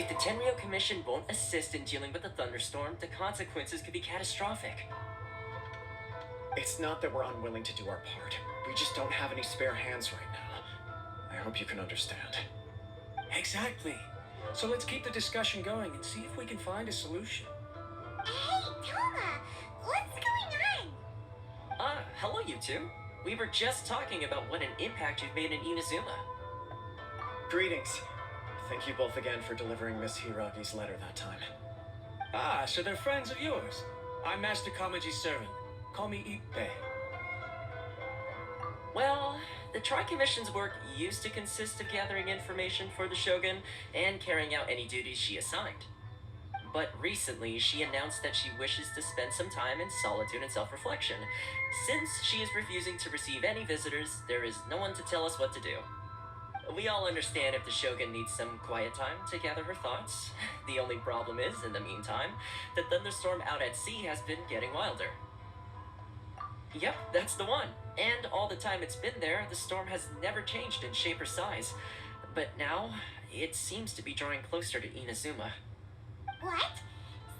If the Tenryou Commission won't assist in dealing with the thunderstorm, the consequences could be catastrophic. It's not that we're unwilling to do our part. We just don't have any spare hands right now. I hope you can understand. Exactly. So let's keep the discussion going and see if we can find a solution. Hey, Toma! What's going on? Hello you two. We were just talking about what an impact you've made in Inazuma. Greetings. Thank you both again for delivering Miss Hiragi's letter that time. Ah, so they're friends of yours. I'm Master Kamaji's servant. Call me Ippei. Well, the Tri-Commission's work used to consist of gathering information for the Shogun and carrying out any duties she assigned. But recently, she announced that she wishes to spend some time in solitude and self-reflection. Since she is refusing to receive any visitors, there is no one to tell us what to do. We all understand if the Shogun needs some quiet time to gather her thoughts. The only problem is, in the meantime, the thunderstorm out at sea has been getting wilder. Yep, that's the one. And all the time it's been there, the storm has never changed in shape or size. But now, it seems to be drawing closer to Inazuma. What?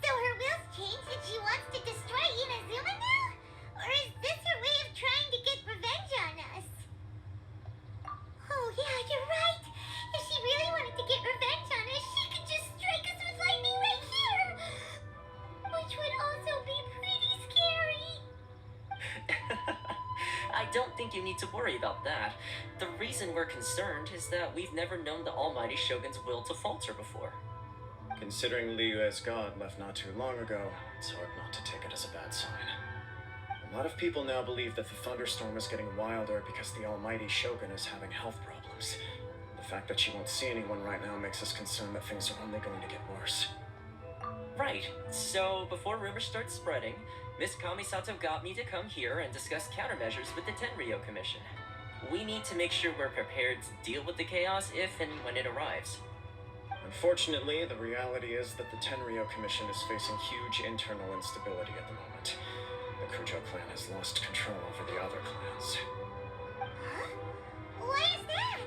So her will's changed and she wants to destroy Inazuma now? Or is this her way of trying to get revenge on us? Oh yeah, you're right. If she really wanted to get revenge on us, she could just strike us with lightning right here. Which would also be pretty scary. I don't think you need to worry about that. The reason we're concerned is that we've never known the Almighty Shogun's will to falter before. Considering Liu as god left not too long ago, it's hard not to take it as a bad sign. A lot of people now believe that the thunderstorm is getting wilder because the Almighty Shogun is having health problems. The fact that she won't see anyone right now makes us concerned that things are only going to get worse. Right. So, before rumors start spreading, Miss Kamisato got me to come here and discuss countermeasures with the Tenryou Commission. We need to make sure we're prepared to deal with the chaos if and when it arrives. Unfortunately, the reality is that the Tenryou Commission is facing huge internal instability at the moment. The Kujo clan has lost control over the other clans. Huh? Why is that?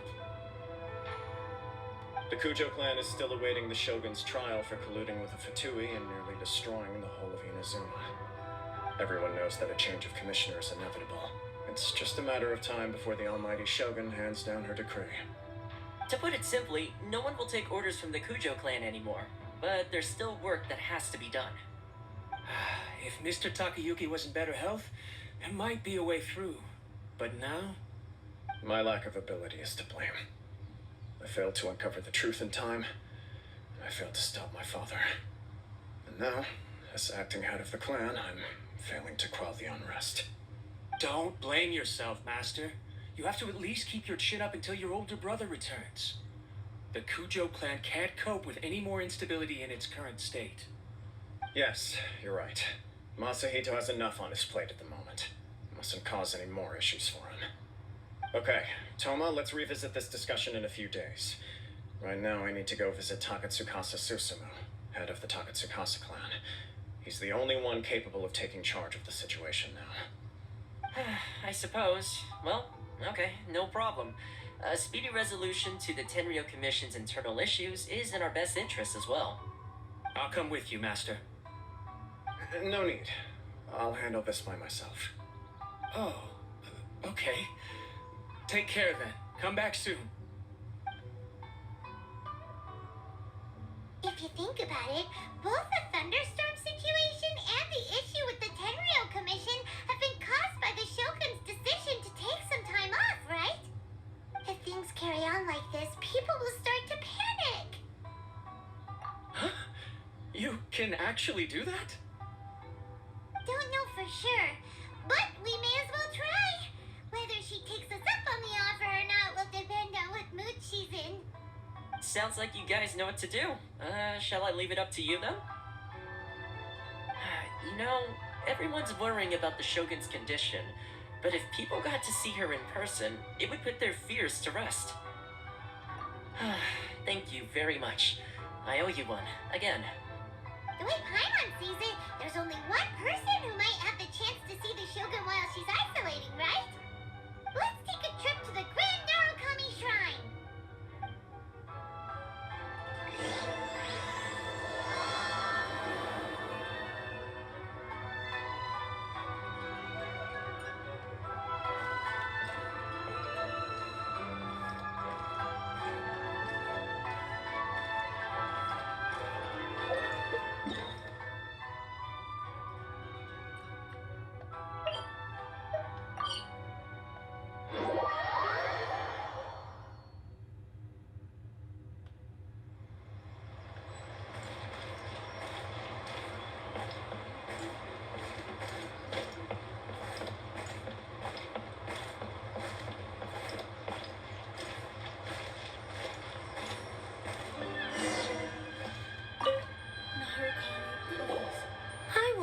The Kujo clan is still awaiting the Shogun's trial for colluding with the Fatui and nearly destroying the whole of Inazuma. Everyone knows that a change of commissioner is inevitable. It's just a matter of time before the Almighty Shogun hands down her decree. To put it simply, no one will take orders from the Kujo clan anymore, but there's still work that has to be done. If Mr. Takayuki was in better health, there might be a way through. But now? My lack of ability is to blame. I failed to uncover the truth in time, and I failed to stop my father. And now, as acting head of the clan, I'm failing to quell the unrest. Don't blame yourself, Master. You have to at least keep your chin up until your older brother returns. The Kujo clan can't cope with any more instability in its current state. Yes, you're right. Masahito has enough on his plate at the moment. Mustn't cause any more issues for him. Okay, Toma, let's revisit this discussion in a few days. Right now, I need to go visit Takatsukasa Susumu, head of the Takatsukasa clan. He's the only one capable of taking charge of the situation now. I suppose. Well, okay, no problem. A speedy resolution to the Tenryou Commission's internal issues is in our best interest as well. I'll come with you, Master. No need. I'll handle this by myself. Oh, okay. Take care then. Come back soon. If you think about it, both the thunderstorm situation and the issue with the Tenryou Commission have been caused by the Shogun's decision to take some time off, right? If things carry on like this, people will start to panic. Huh? You can actually do that? Don't know for sure, but we may as well try. Whether she takes us up on the offer or not will depend on what mood she's in. Sounds like you guys know what to do. Shall I leave it up to you then? You know, everyone's worrying about the Shogun's condition, but if people got to see her in person, it would put their fears to rest. Thank you very much. I owe you one, again. The way Paimon sees it, there's only one person who might have the chance to see the Shogun while she's isolating, right? Let's take a trip to the Grand Narukami Shrine!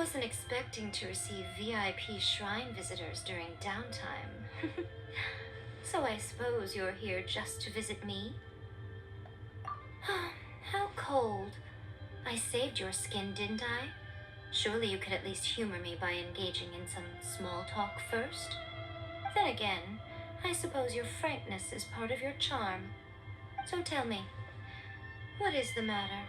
wasn't expecting to receive VIP shrine visitors during downtime. So I suppose you're here just to visit me? How cold. I saved your skin, didn't I? Surely you could at least humor me by engaging in some small talk first? Then again, I suppose your frankness is part of your charm. So tell me, what is the matter?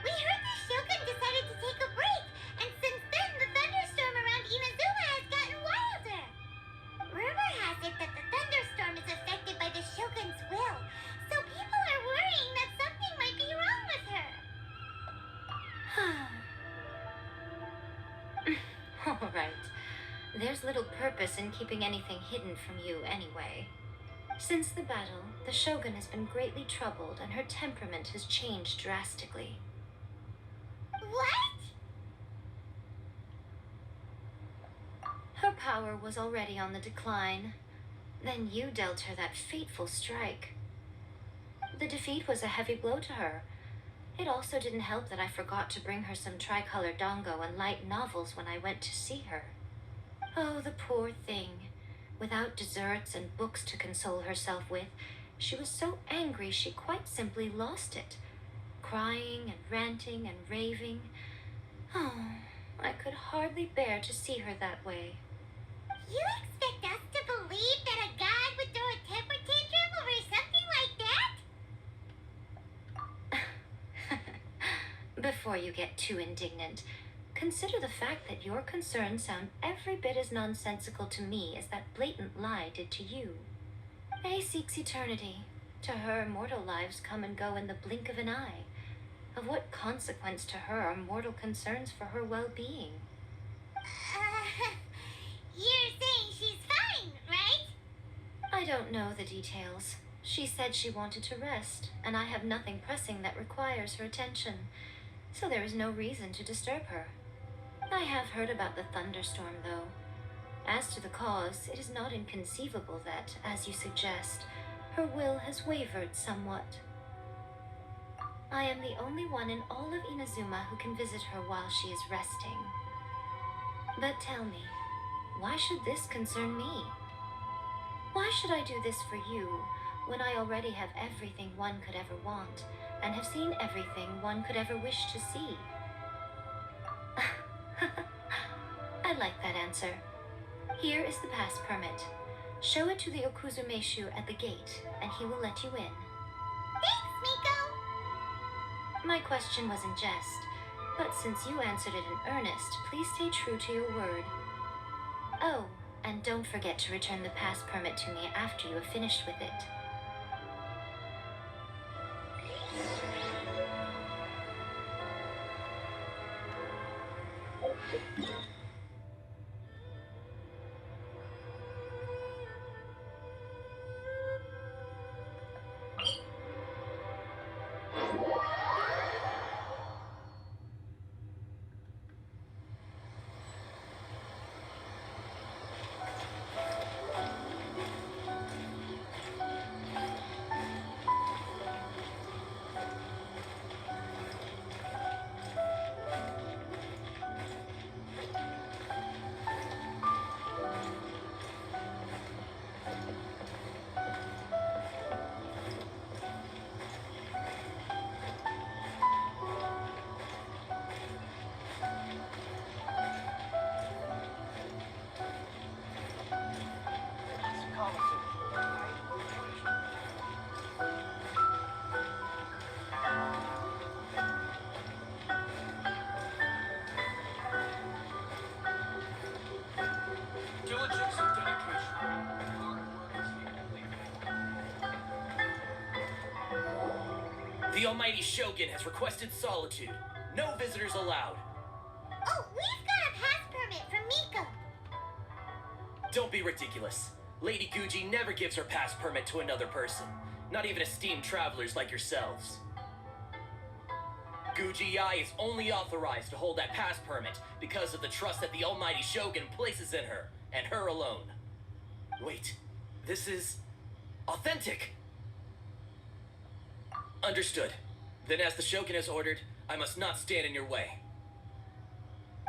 We heard the Shogun decided to take a break, and since then the thunderstorm around Inazuma has gotten wilder. Rumor has it that the thunderstorm is affected by the Shogun's will, so people are worrying that something might be wrong with her. All right. There's little purpose in keeping anything hidden from you anyway. Since the battle, the Shogun has been greatly troubled and her temperament has changed drastically. What? Her power was already on the decline. Then you dealt her that fateful strike. The defeat was a heavy blow to her. It also didn't help that I forgot to bring her some tricolor dango and light novels when I went to see her. Oh, the poor thing. Without desserts and books to console herself with, she was so angry she quite simply lost it. Crying and ranting and raving. Oh, I could hardly bear to see her that way. You expect us to believe that a god would throw a temper tantrum over something like that? Before you get too indignant, consider the fact that your concerns sound every bit as nonsensical to me as that blatant lie did to you. May seeks eternity. To her, mortal lives come and go in the blink of an eye. Of what consequence to her are mortal concerns for her well-being? You're saying she's fine, right? I don't know the details. She said she wanted to rest, and I have nothing pressing that requires her attention, so there is no reason to disturb her. I have heard about the thunderstorm, though. As to the cause, it is not inconceivable that, as you suggest, her will has wavered somewhat. I am the only one in all of Inazuma who can visit her while she is resting. But tell me, why should this concern me? Why should I do this for you, when I already have everything one could ever want, and have seen everything one could ever wish to see? I like that answer. Here is the pass permit. Show it to the Okuzumeshu at the gate, and he will let you in. Thanks, Miko! My question was in jest, but since you answered it in earnest, please stay true to your word. Oh, and don't forget to return the pass permit to me after you have finished with it. Diligence and dedication. The Almighty Shogun has requested solitude. No visitors allowed. Oh, we've got a pass permit from Miko. Don't be ridiculous. Lady Guji never gives her pass permit to another person, not even esteemed travelers like yourselves. Guji Ai is only authorized to hold that pass permit because of the trust that the Almighty Shogun places in her, and her alone. Wait, this is authentic. Understood. Then as the Shogun has ordered, I must not stand in your way.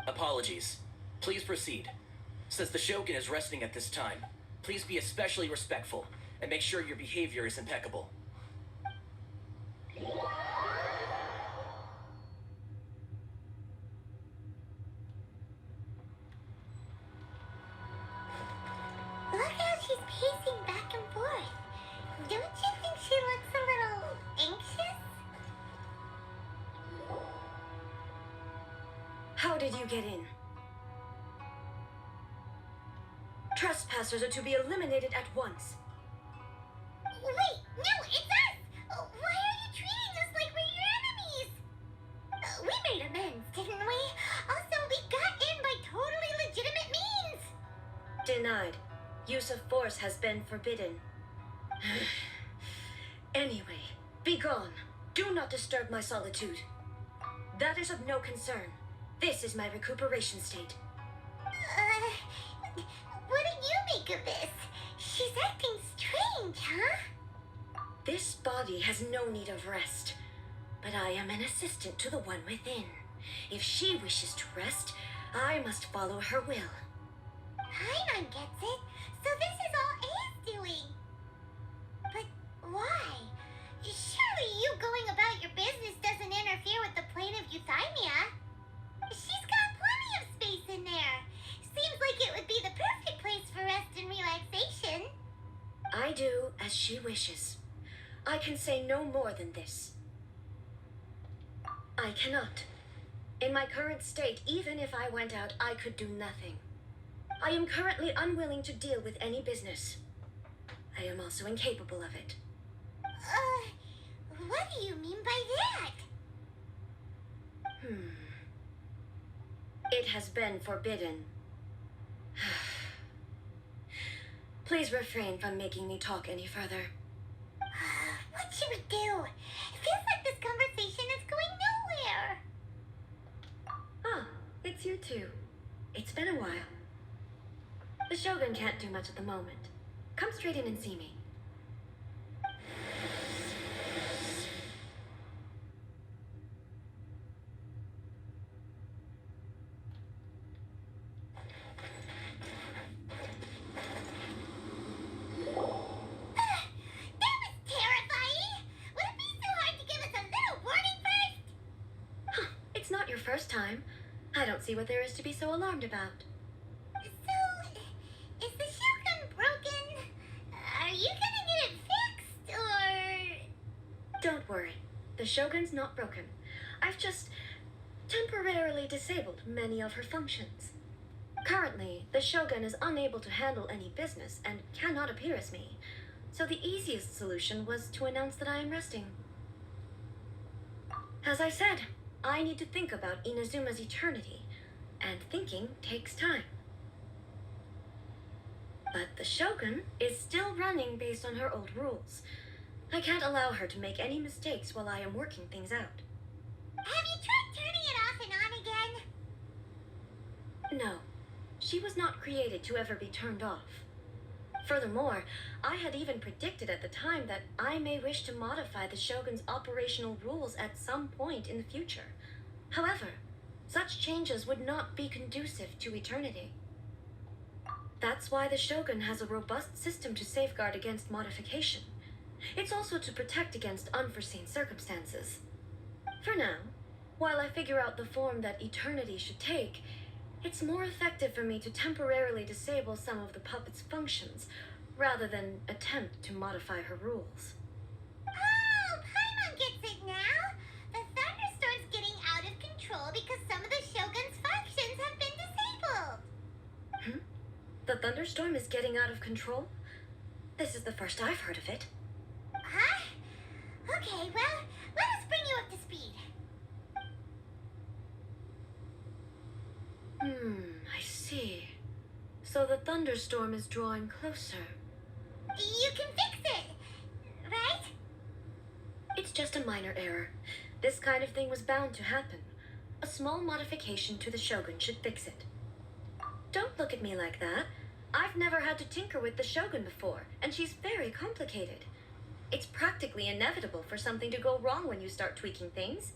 Apologies. Please proceed. Since the Shogun is resting at this time, please be especially respectful and make sure your behavior is impeccable. Look how she's pacing back and forth. Don't you think she looks a little anxious? How did you get in? Trespassers are to be eliminated at once. Wait, no, it's us! Why are you treating us like we're your enemies? We made amends, didn't we? Also, we got in by totally legitimate means. Denied. Use of force has been forbidden. Anyway, be gone. Do not disturb my solitude. That is of no concern. This is my recuperation state. What do you make of this? She's acting strange, huh? This body has no need of rest, but I am an assistant to the one within. If she wishes to rest, I must follow her will. Paimon gets it, so this is all A's doing. But why? Surely you going about your business doesn't interfere with the plane of euthymia. She's got plenty of space in there. Seems like it would be the perfect place for rest and relaxation. I do as she wishes. I can say no more than this. I cannot. In my current state, even if I went out, I could do nothing. I am currently unwilling to deal with any business. I am also incapable of it. What do you mean by that? It has been forbidden. Please refrain from making me talk any further. What should we do? It feels like this conversation is going nowhere. Ah, it's you two. It's been a while. The Shogun can't do much at the moment. Come straight in and see me. That was terrifying! Would it be so hard to give us a little warning first? It's not your first time. I don't see what there is to be so alarmed about. So, is the Shogun broken? Are you gonna get it fixed, or... Don't worry. The Shogun's not broken. I've just temporarily disabled many of her functions. Currently, the Shogun is unable to handle any business and cannot appear as me. So the easiest solution was to announce that I am resting. As I said, I need to think about Inazuma's eternity, and thinking takes time. But the Shogun is still running based on her old rules. I can't allow her to make any mistakes while I am working things out. Have you tried turning it off and on again? No, she was not created to ever be turned off. Furthermore, I had even predicted at the time that I may wish to modify the Shogun's operational rules at some point in the future. However, such changes would not be conducive to eternity. That's why the Shogun has a robust system to safeguard against modification. It's also to protect against unforeseen circumstances. For now, while I figure out the form that eternity should take, it's more effective for me to temporarily disable some of the puppet's functions, rather than attempt to modify her rules. Oh, Paimon gets it now! The thunderstorm's getting out of control because some of the Shogun's functions have been disabled. The thunderstorm is getting out of control? This is the first I've heard of it. Huh? Okay, well, let us bring you up to speed. I see. So the thunderstorm is drawing closer. You can fix it, right? It's just a minor error. This kind of thing was bound to happen. A small modification to the Shogun should fix it. Don't look at me like that. I've never had to tinker with the Shogun before, and she's very complicated. It's practically inevitable for something to go wrong when you start tweaking things.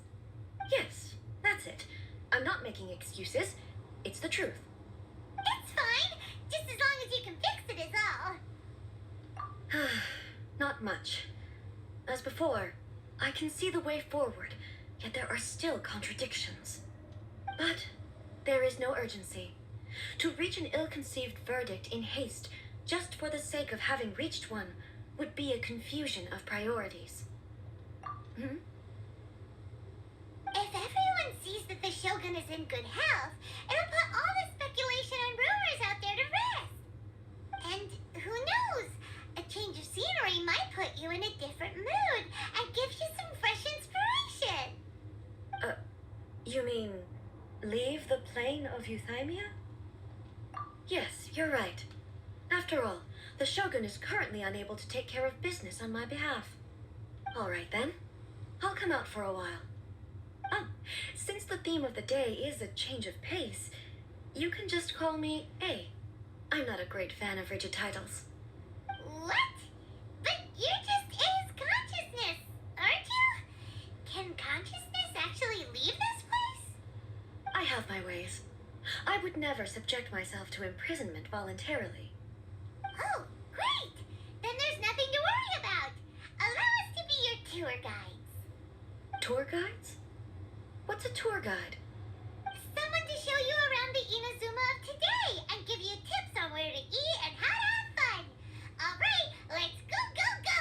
Yes, that's it. I'm not making excuses. It's the truth. It's fine, just as long as you can fix it is all. Not much. As before, I can see the way forward, yet there are still contradictions. But there is no urgency. To reach an ill-conceived verdict in haste, just for the sake of having reached one, would be a confusion of priorities. Hmm? If everyone sees that the Shogun is in good health, it'll put all the speculation and rumors out there to rest. And who knows? A change of scenery might put you in a different mood and give you some fresh inspiration. You mean leave the plane of euthymia? Yes, you're right. After all, the Shogun is currently unable to take care of business on my behalf. All right then, I'll come out for a while. Oh, since the theme of the day is a change of pace, you can just call me A. I'm not a great fan of rigid titles. What? But you're just A's consciousness, aren't you? Can consciousness actually leave this place? I have my ways. I would never subject myself to imprisonment voluntarily. Oh, great! Then there's nothing to worry about. Allow us to be your tour guides. Tour guides? What's a tour guide? Someone to show you around the Inazuma of today and give you tips on where to eat and how to have fun. All right, let's go, go, go!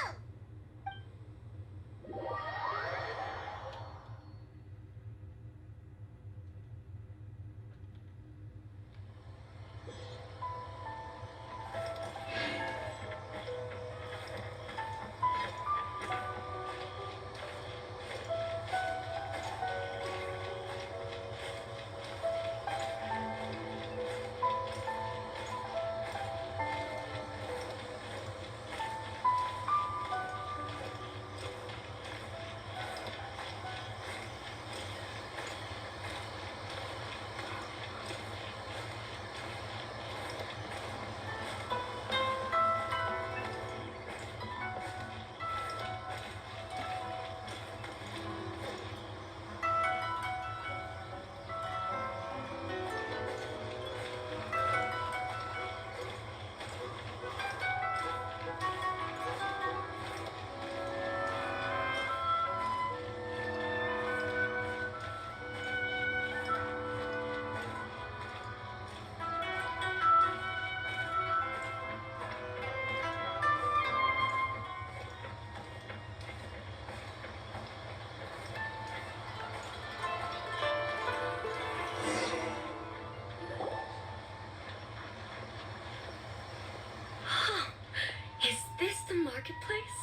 Is this the marketplace?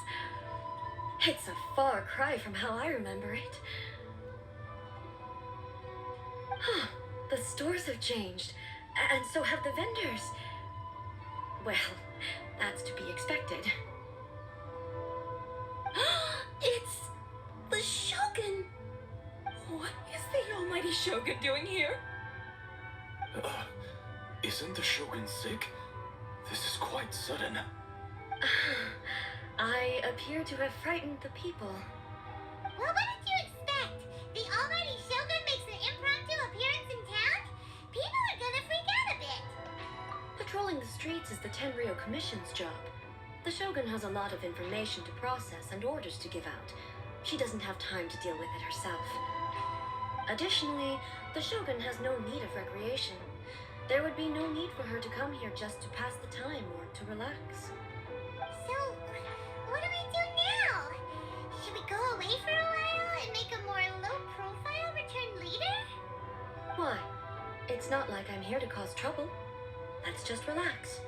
It's a far cry from how I remember it. Huh, the stores have changed, and so have the vendors. Well, that's to be expected. It's the Shogun! What is the almighty Shogun doing here? Isn't the Shogun sick? This is quite sudden. I appear to have frightened the people. Well, what did you expect? The almighty Shogun makes an impromptu appearance in town? People are gonna freak out a bit. Patrolling the streets is the Tenryo Commission's job. The Shogun has a lot of information to process and orders to give out. She doesn't have time to deal with it herself. Additionally, the Shogun has no need of recreation. There would be no need for her to come here just to pass the time or to relax. So, what do we do now? Should we go away for a while and make a more low-profile return later? Why? It's not like I'm here to cause trouble. Let's just relax.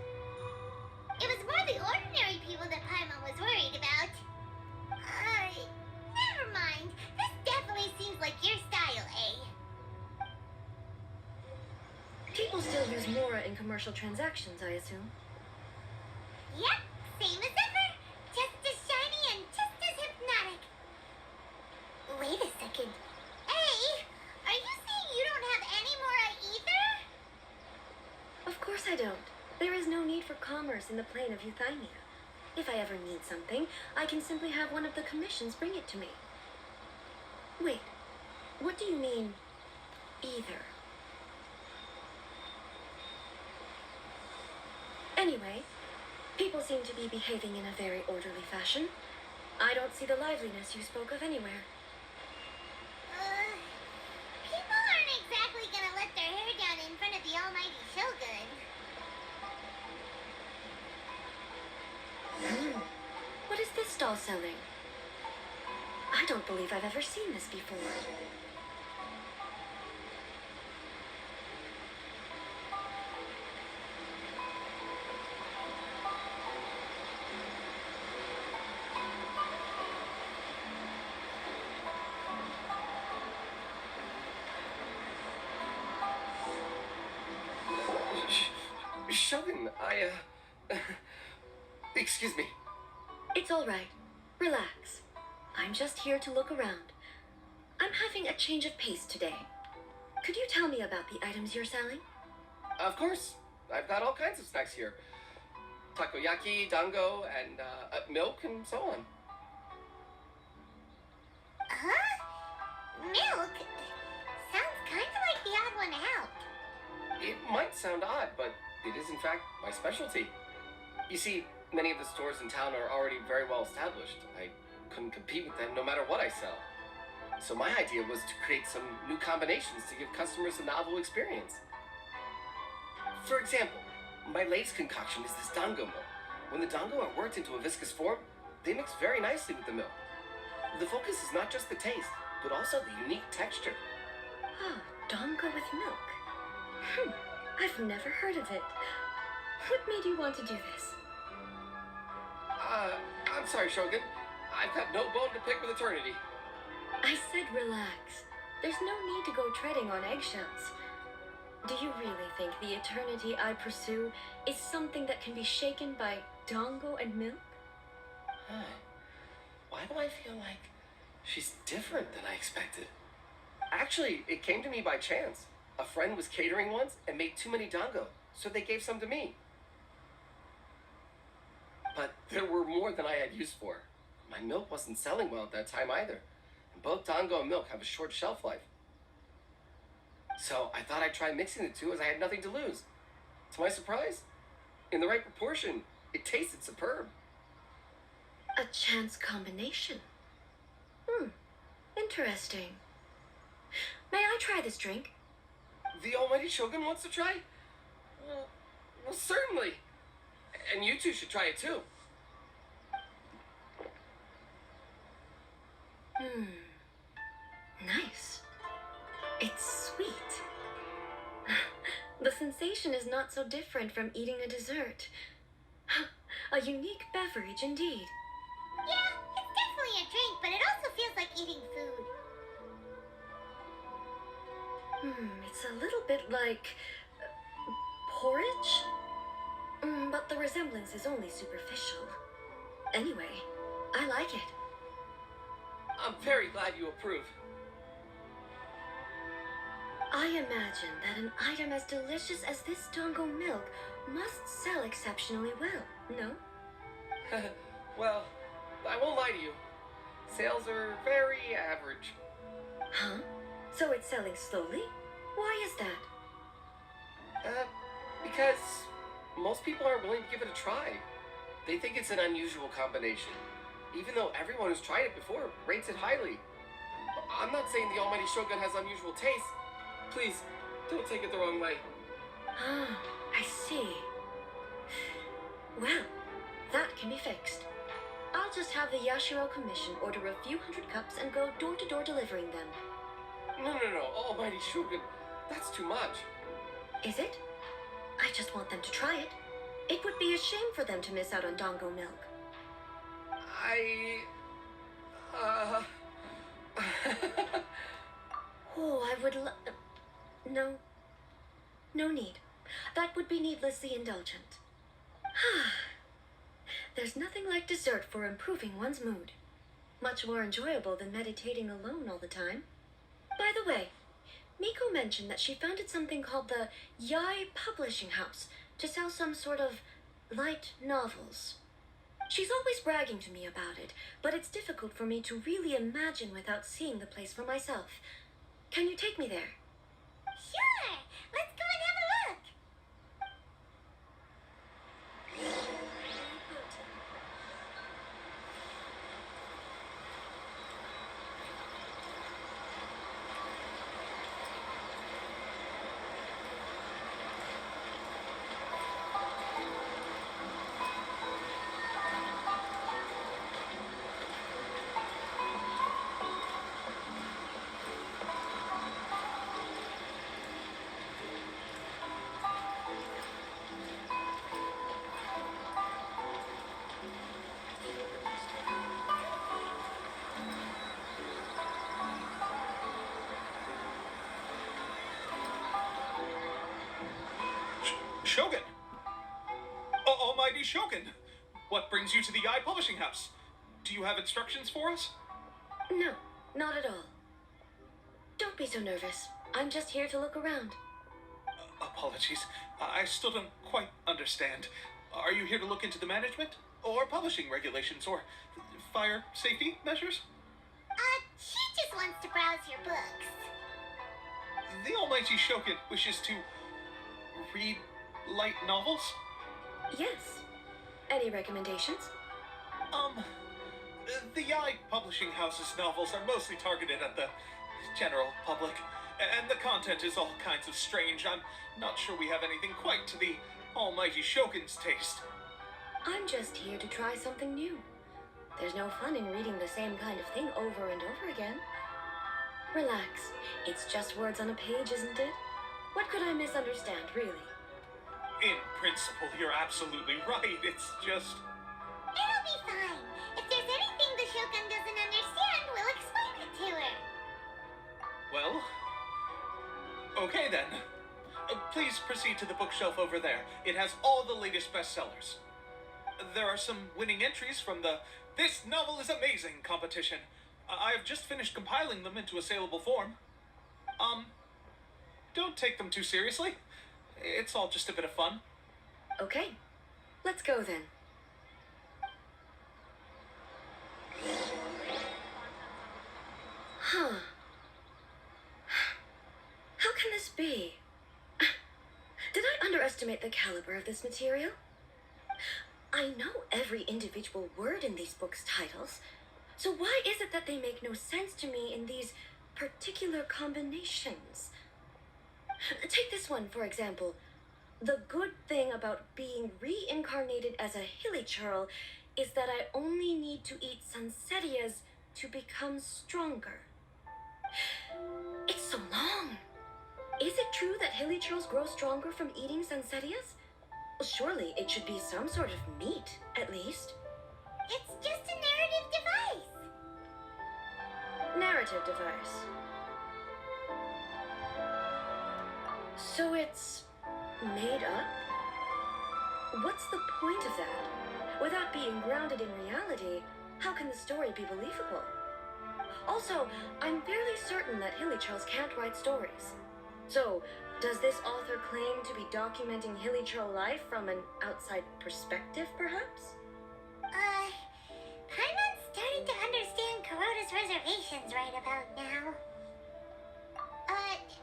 It was more the ordinary people that Paimon was worried about. Never mind. This definitely seems like your style, eh? People still use Mora in commercial transactions, I assume. Yep, same as ever. Just as shiny and just as hypnotic. Wait a second. Hey, are you saying you don't have any Mora either? Of course I don't. There is no need for commerce in the plane of euthymia. If I ever need something, I can simply have one of the commissions bring it to me. Wait, what do you mean, either? Anyway, people seem to be behaving in a very orderly fashion. I don't see the liveliness you spoke of anywhere. People aren't exactly gonna let their hair down in front of the almighty Shogun. What is this doll selling? I don't believe I've ever seen this before. Shogun, excuse me. It's all right. Relax. I'm just here to look around. I'm having a change of pace today. Could you tell me about the items you're selling? Of course. I've got all kinds of snacks here. Takoyaki, dango, and milk, and so on. Huh? Milk? Sounds kind of like the odd one out. It might sound odd, but it is in fact my specialty. You see, many of the stores in town are already very well established. I couldn't compete with them no matter what I sell. So my idea was to create some new combinations to give customers a novel experience. For example, my latest concoction is this dango milk. When the dango are worked into a viscous form, they mix very nicely with the milk. The focus is not just the taste, but also the unique texture. Oh, dango with milk. I've never heard of it. What made you want to do this? I'm sorry, Shogun. I've got no bone to pick with eternity. I said relax. There's no need to go treading on eggshells. Do you really think the eternity I pursue is something that can be shaken by dango and milk? Why do I feel like she's different than I expected? Actually, it came to me by chance. A friend was catering once and made too many dango, so they gave some to me. But there were more than I had use for. My milk wasn't selling well at that time either, and both dango and milk have a short shelf life. So I thought I'd try mixing the two as I had nothing to lose. To my surprise, in the right proportion, it tasted superb. A chance combination. Interesting. May I try this drink? The almighty Shogun wants to try? Well, certainly. And you two should try it too. Nice. It's sweet. The sensation is not so different from eating a dessert. A unique beverage indeed. Yeah, it's definitely a drink, but it also feels like eating food. It's a little bit like porridge? But the resemblance is only superficial. Anyway, I like it. I'm very glad you approve. I imagine that an item as delicious as this dango milk must sell exceptionally well, no? Well, I won't lie to you. Sales are very average. Huh? So it's selling slowly? Why is that? Because most people aren't willing to give it a try. They think it's an unusual combination, even though everyone who's tried it before rates it highly. I'm not saying the almighty Shogun has unusual taste. Please, don't take it the wrong way. Ah, I see. Well, that can be fixed. I'll just have the Yashiro Commission order a few hundred cups and go door-to-door delivering them. No, almighty Shogun, that's too much. Is it? I just want them to try it. It would be a shame for them to miss out on dango milk. Oh, I would No. No need. That would be needlessly indulgent. There's nothing like dessert for improving one's mood. Much more enjoyable than meditating alone all the time. By the way, Miko mentioned that she founded something called the Yai Publishing House to sell some sort of light novels. She's always bragging to me about it, but it's difficult for me to really imagine without seeing the place for myself. Can you take me there? Sure! Let's go and have a look! Shogun! Almighty Shogun! What brings you to the Eye Publishing House? Do you have instructions for us? No, not at all. Don't be so nervous. I'm just here to look around. Apologies. I still don't quite understand. Are you here to look into the management? Or publishing regulations? Or fire safety measures? She just wants to browse your books. The Almighty Shogun wishes to read light novels? Yes. Any recommendations? The Eye Publishing House's novels are mostly targeted at the general public, and the content is all kinds of strange. I'm not sure we have anything quite to the Almighty Shogun's taste. I'm just here to try something new. There's no fun in reading the same kind of thing over and over again. Relax. It's just words on a page, isn't it? What could I misunderstand, really? In principle, you're absolutely right. It's just... It'll be fine. If there's anything the Shogun doesn't understand, we'll explain it to her. Well... Okay then. Please proceed to the bookshelf over there. It has all the latest bestsellers. There are some winning entries from the This Novel is Amazing competition. I've just finished compiling them into a saleable form. Don't take them too seriously. It's all just a bit of fun. Okay. Let's go then. Huh. How can this be? Did I underestimate the caliber of this material? I know every individual word in these books' titles, so why is it that they make no sense to me in these particular combinations? Take this one, for example. The good thing about being reincarnated as a hilly churl is that I only need to eat sunsettias to become stronger. It's so long. Is it true that hilly churls grow stronger from eating sunsettias? Well, surely it should be some sort of meat, at least. It's just a narrative device. Narrative device. So it's made up? What's the point of that? Without being grounded in reality, how can the story be believable? Also, I'm fairly certain that hilly churls can't write stories. So, does this author claim to be documenting hilly churl life from an outside perspective, perhaps? I'm not starting to understand Kuroda's reservations right about now.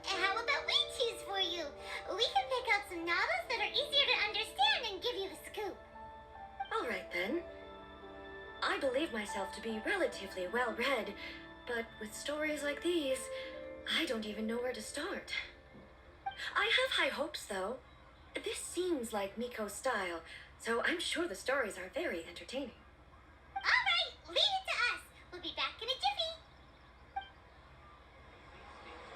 How about we choose for you? We can pick out some novels that are easier to understand and give you the scoop. All right, then. I believe myself to be relatively well-read, but with stories like these, I don't even know where to start. I have high hopes, though. This seems like Miko's style, so I'm sure the stories are very entertaining. All right, leave it to us. We'll be back in a jiffy.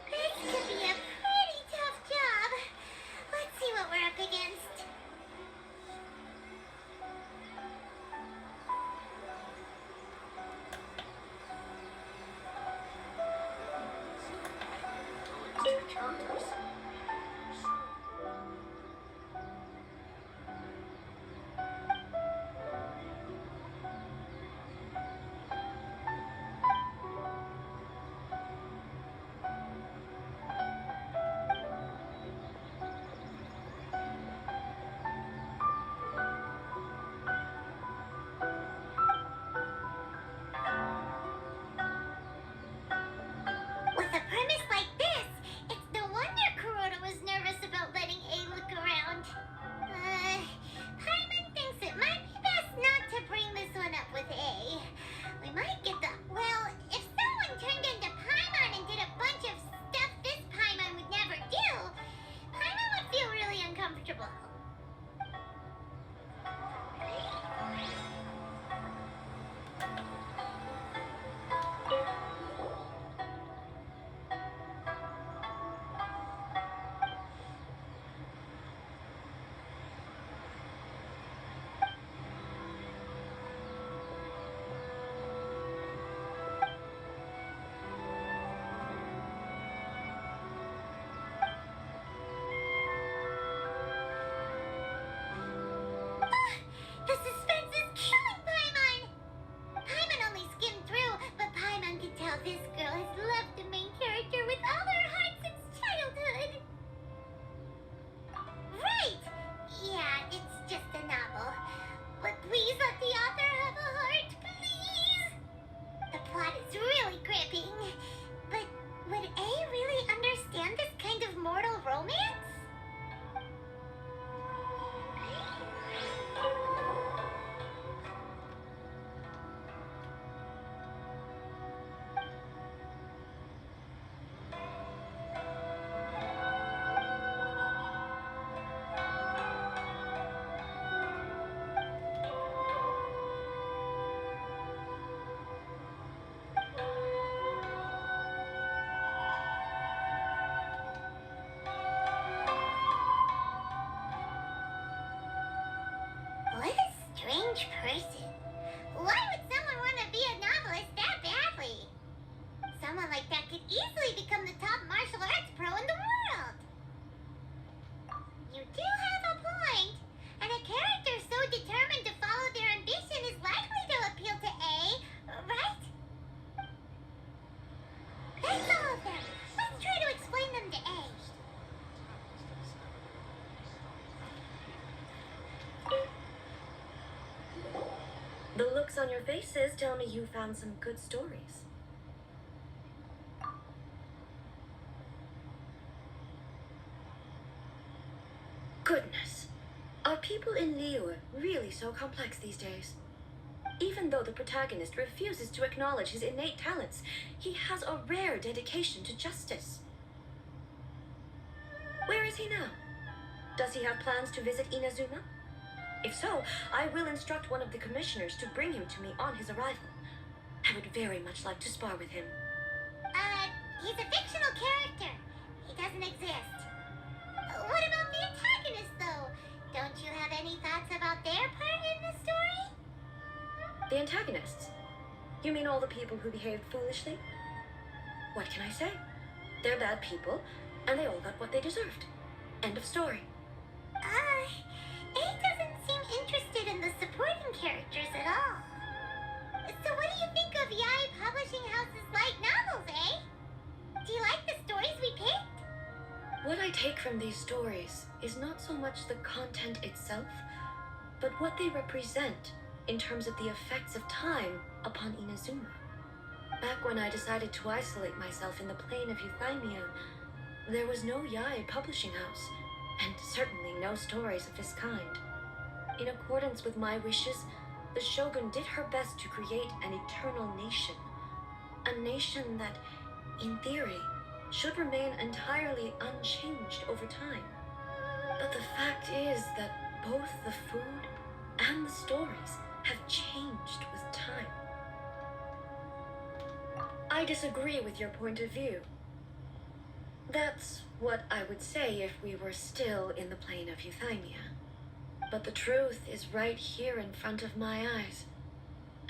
This could be a pretty tough job. Let's see what we're up against. The looks on your faces tell me you found some good stories. Goodness. Are people in Liyue really so complex these days? Even though the protagonist refuses to acknowledge his innate talents, he has a rare dedication to justice. Where is he now? Does he have plans to visit Inazuma? If so, I will instruct one of the commissioners to bring him to me on his arrival. I would very much like to spar with him. He's a fictional character. He doesn't exist. What about the antagonist, though? Don't you have any thoughts about their part in the story? The antagonists? You mean all the people who behaved foolishly? What can I say? They're bad people, and they all got what they deserved. End of story. A doesn't seem interested in the supporting characters at all. So what do you think of Yae Publishing House's light novels, eh? Do you like the stories we picked? What I take from these stories is not so much the content itself, but what they represent in terms of the effects of time upon Inazuma. Back when I decided to isolate myself in the plane of Euthymia, there was no Yae Publishing House, and certainly no stories of this kind. In accordance with my wishes, the Shogun did her best to create an eternal nation. A nation that, in theory, should remain entirely unchanged over time. But the fact is that both the food and the stories have changed with time. I disagree with your point of view. That's what I would say if we were still in the plane of Euthymia. But the truth is right here in front of my eyes,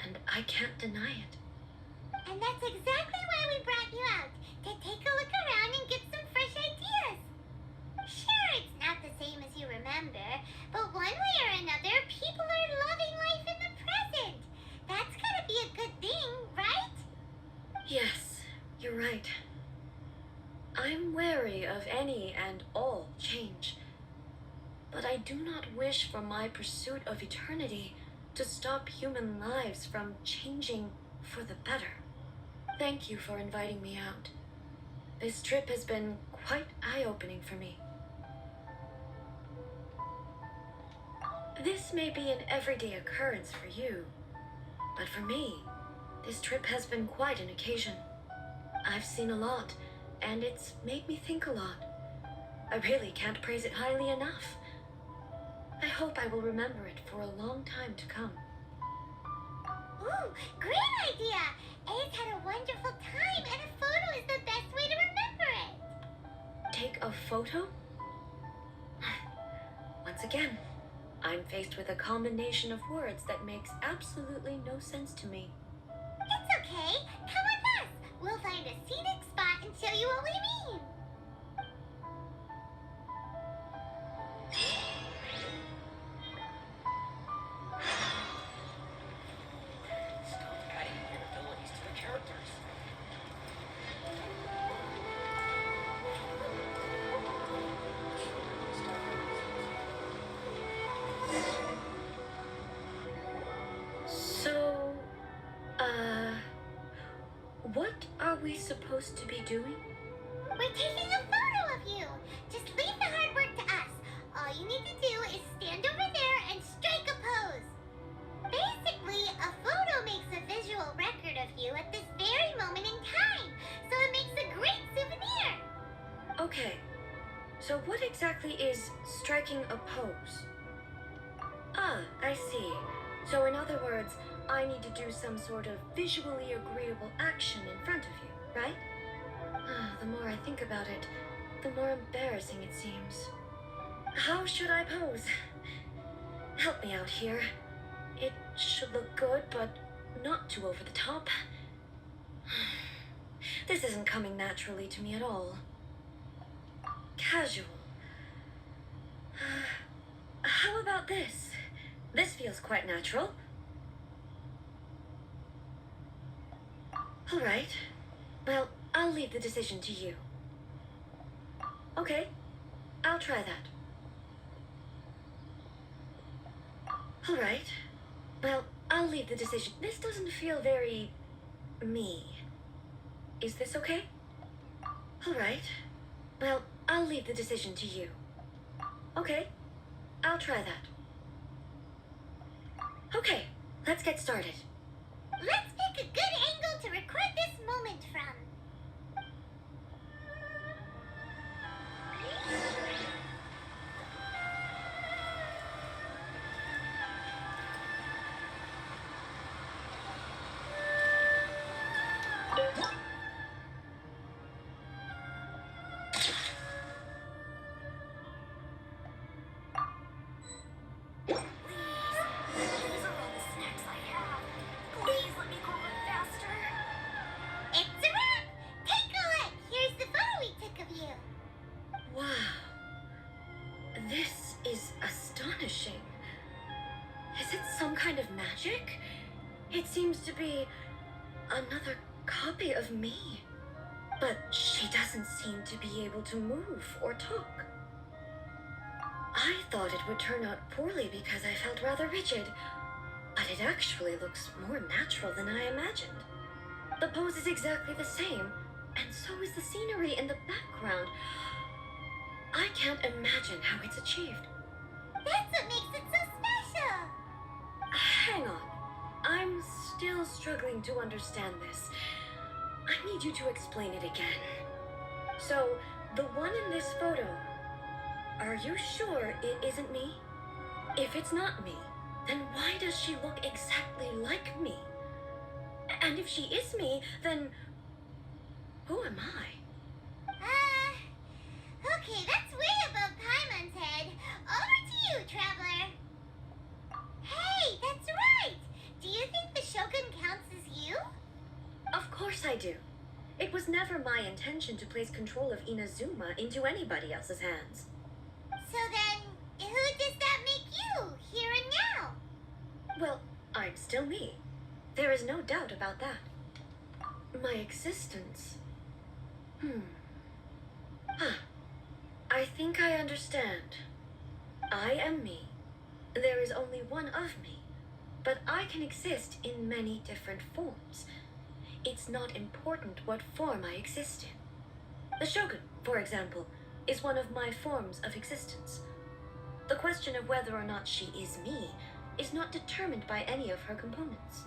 and I can't deny it. And that's exactly why we brought you out, to take a look around and get some fresh ideas. Sure, it's not the same as you remember, but one way or another, people are loving life in the present. That's gotta be a good thing, right? Yes, you're right. I'm wary of any and all change, but I do not wish for my pursuit of eternity to stop human lives from changing for the better. Thank you for inviting me out. This trip has been quite eye-opening for me. This may be an everyday occurrence for you, but for me, this trip has been quite an occasion. I've seen a lot, and it's made me think a lot. I really can't praise it highly enough. I hope I will remember it for a long time to come. Ooh, great idea! Ace had a wonderful time, and a photo is the best way to remember it. Take a photo? Once again, I'm faced with a combination of words that makes absolutely no sense to me. It's okay. Come with us. We'll find a scenic spot and show you what we mean. Stop adding weird abilities to the characters. So, what are we supposed to be doing? We're taking a photo of you. Just leave the hard work to us. All you need to do is stand over there and strike a pose. Basically, a photo makes a visual record of you at this very moment in time, so it makes a great souvenir. Okay, so what exactly is striking a pose? Ah, I see. So in other words, I need to do some sort of visually agreeable action in front of you, right? The more I think about it, the more embarrassing it seems. How should I pose? Help me out here. It should look good, but not too over the top. This isn't coming naturally to me at all. Casual. How about this? This feels quite natural. All right. Well, I'll leave the decision to you. Okay, I'll try that. All right. Well, I'll leave the decision. This doesn't feel very me. Is this okay? All right. Well, I'll leave the decision to you. Okay, I'll try that. Okay, let's get started. Let's pick a good angle to record this moment from. These are all the snacks I have. Please let me grow it faster. It's a wrap! Take a look! Here's the photo we took of you. Wow. This is astonishing. Is it some kind of magic? It seems to be another copy of me. But she doesn't seem to be able to move or talk. I thought it would turn out poorly because I felt rather rigid, but it actually looks more natural than I imagined. The pose is exactly the same, and so is the scenery in the background. I can't imagine how it's achieved. That's what makes it so special. Hang on. I'm still struggling to understand this. I need you to explain it again. So, the one in this photo, are you sure it isn't me? If it's not me, then why does she look exactly like me? And if she is me, then who am I? Okay, that's way above Paimon's head. Over to you, Traveler. Hey, that's right! Do you think the Shogun counts as you? Of course I do. It was never my intention to place control of Inazuma into anybody else's hands. So then, who does that make you, here and now? Well, I'm still me. There is no doubt about that. My existence. I think I understand. I am me. There is only one of me, but I can exist in many different forms. It's not important what form I exist in. The Shogun, for example, is one of my forms of existence. The question of whether or not she is me is not determined by any of her components.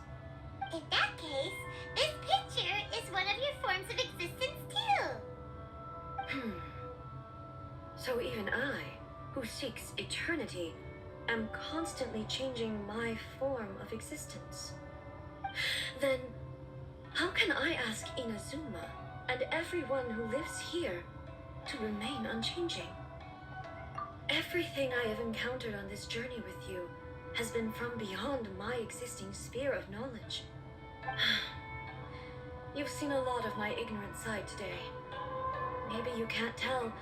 In that case, this picture is one of your forms of existence too. So even I, who seeks eternity, am constantly changing my form of existence. Then, how can I ask Inazuma and everyone who lives here to remain unchanging? Everything I have encountered on this journey with you has been from beyond my existing sphere of knowledge. You've seen a lot of my ignorant side today. Maybe you can't tell,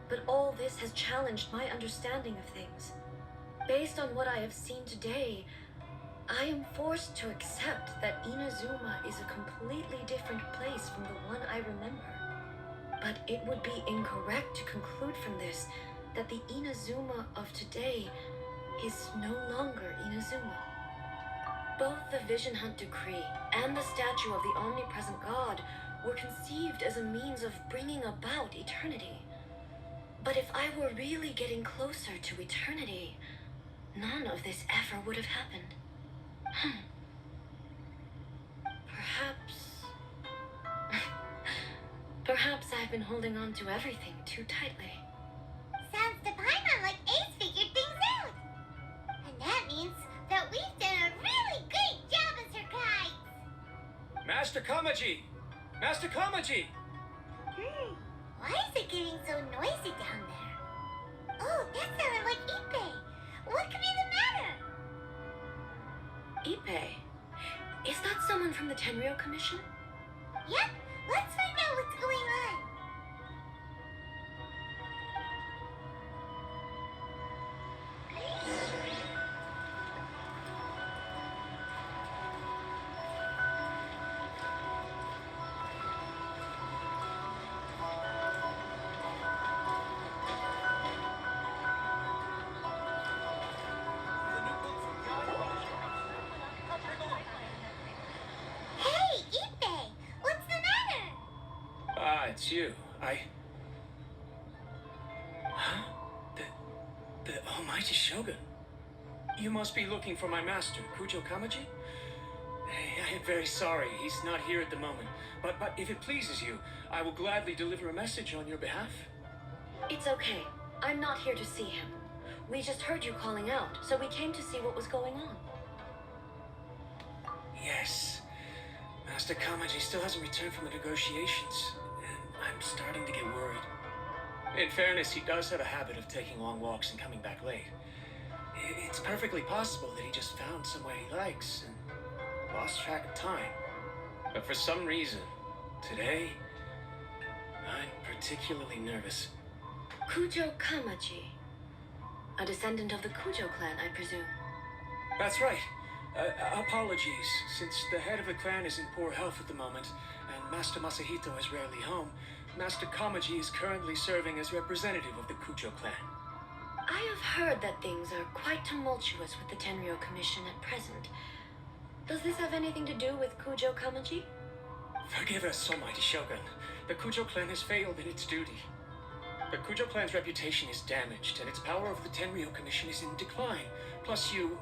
but all this has challenged my understanding of things. Based on what I have seen today, I am forced to accept that Inazuma is a completely different place from the one I remember. But it would be incorrect to conclude from this that the Inazuma of today is no longer Inazuma. Both the Vision Hunt Decree and the statue of the omnipresent God were conceived as a means of bringing about eternity. But if I were really getting closer to eternity, none of this ever would have happened. Perhaps I've been holding on to everything too tightly. Sounds to Paimon like Ace figured things out. And that means that we've done a really great job as her guides. Master Kamaji! Master Kamaji! Why is it getting so noisy down there? Oh, that sounded like Ippei. What could be the matter? Ippei? Is that someone from the Tenryou Commission? Yep, let's find out what's going on. it's you. Huh? The almighty Shogun. You must be looking for my master, Kujo Kamaji? Hey, I am very sorry. He's not here at the moment. But if it pleases you, I will gladly deliver a message on your behalf. It's okay. I'm not here to see him. We just heard you calling out, so we came to see what was going on. Yes. Master Kamaji still hasn't returned from the negotiations, and I'm starting to get worried. In fairness, he does have a habit of taking long walks and coming back late. It's perfectly possible that he just found somewhere he likes and lost track of time. But for some reason, today, I'm particularly nervous. Kujo Kamaji. A descendant of the Kujo clan, I presume. That's right. Apologies, since the head of the clan is in poor health at the moment, and Master Masahito is rarely home, Master Kamaji is currently serving as representative of the Kujo clan. I have heard that things are quite tumultuous with the Tenryo Commission at present. Does this have anything to do with Kujo Kamaji? Forgive us, almighty Shogun. The Kujo clan has failed in its duty. The Kujo clan's reputation is damaged, and its power over the Tenryo Commission is in decline. Plus you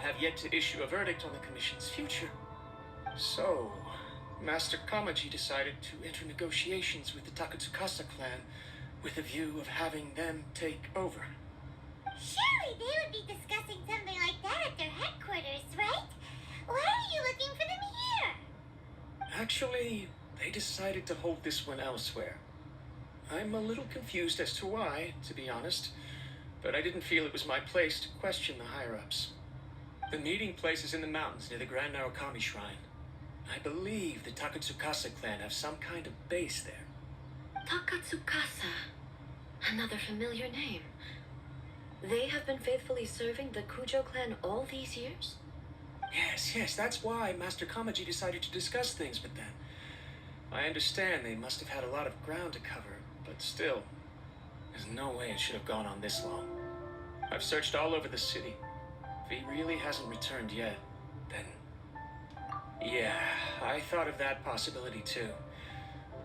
have yet to issue a verdict on the Commission's future. So, Master Kamaji decided to enter negotiations with the Takatsukasa clan with a view of having them take over. Surely they would be discussing something like that at their headquarters, right? Why are you looking for them here? Actually, they decided to hold this one elsewhere. I'm a little confused as to why, to be honest, but I didn't feel it was my place to question the higher-ups. The meeting place is in the mountains near the Grand Narukami Shrine. I believe the Takatsukasa clan have some kind of base there. Takatsukasa. Another familiar name. They have been faithfully serving the Kujo clan all these years? Yes, that's why Master Kamaji decided to discuss things with them. I understand they must have had a lot of ground to cover, but still, there's no way it should have gone on this long. I've searched all over the city. If he really hasn't returned yet, then... Yeah, I thought of that possibility too.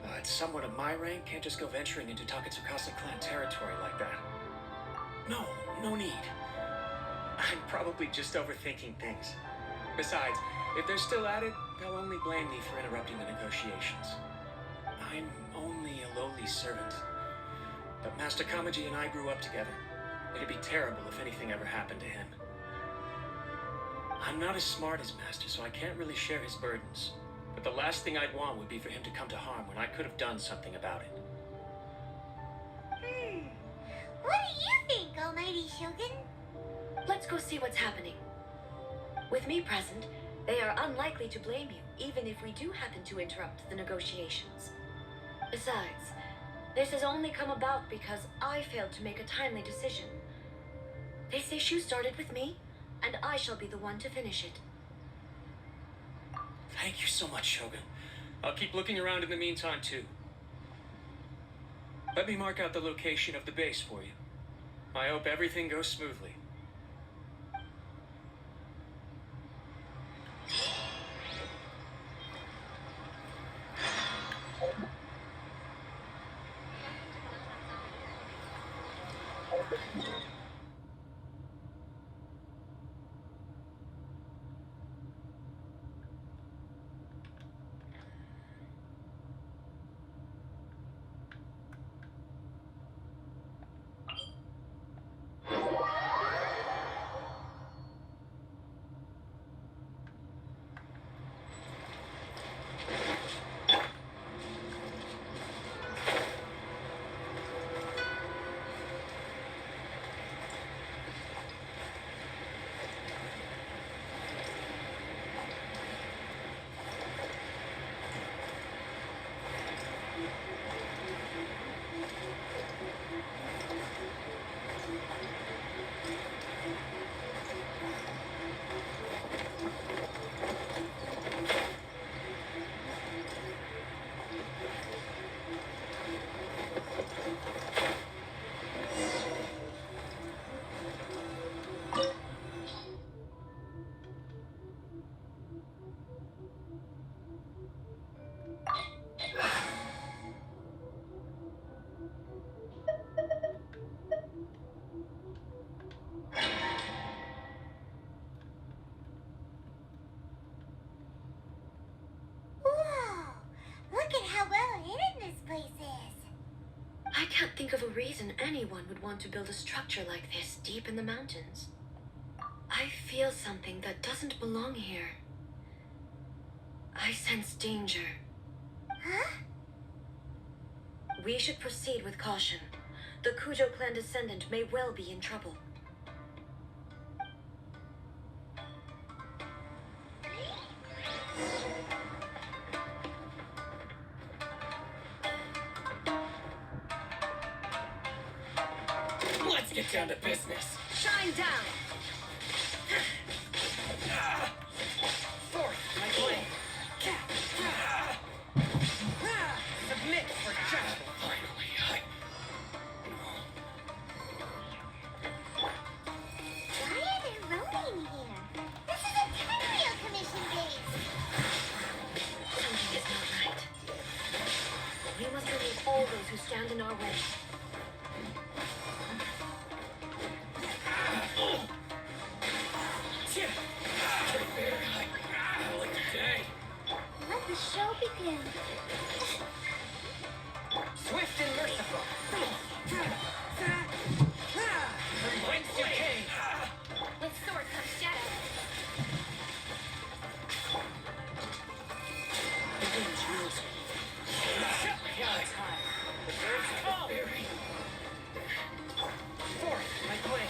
But someone of my rank can't just go venturing into Takatsukasa clan territory like that. No need. I'm probably just overthinking things. Besides, if they're still at it, they'll only blame me for interrupting the negotiations. I'm only a lowly servant. But Master Kamaji and I grew up together. It'd be terrible if anything ever happened to him. I'm not as smart as Master, so I can't really share his burdens. But the last thing I'd want would be for him to come to harm when I could have done something about it. What do you think, almighty Shogun? Let's go see what's happening. With me present, they are unlikely to blame you, even if we do happen to interrupt the negotiations. Besides, this has only come about because I failed to make a timely decision. This issue started with me, and I shall be the one to finish it. Thank you so much, Shogun. I'll keep looking around in the meantime, too. Let me mark out the location of the base for you. I hope everything goes smoothly. can't think of a reason anyone would want to build a structure like this deep in the mountains. I feel something that doesn't belong here. I sense danger. Huh? We should proceed with caution. The Kujo clan descendant may well be in trouble. Let's get down to business. Shine down! Forth, my blade. Submit for judgment. Finally, Why are there Ronin here? This is a Tenryou commission base. Something is not right. We must remove all those who stand in our way. Let the show begin. Swift and merciful. From whence you came. With sword comes shadow. The wind's rose. Clouds high. The birds come. Forth, my blade.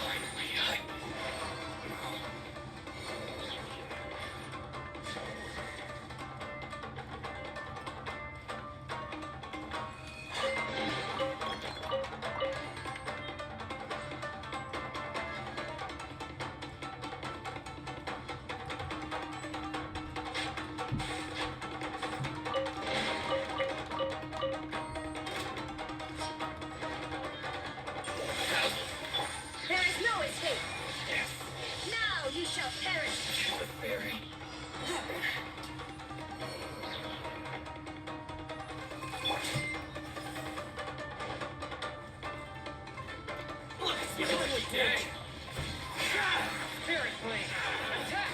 There is no escape! Now you shall perish! Spirit blade. Attack!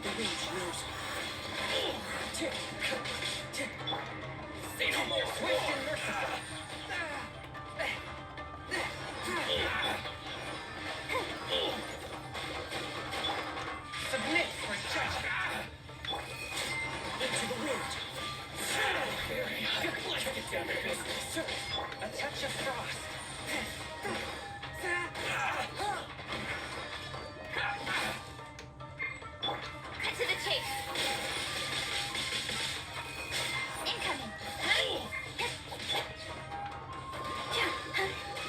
The wind's rose. Say no more. Swift and merciful. Submit for judgment. Into the wind. Let's get down to business. A touch of frost. Cut to the chase. Incoming.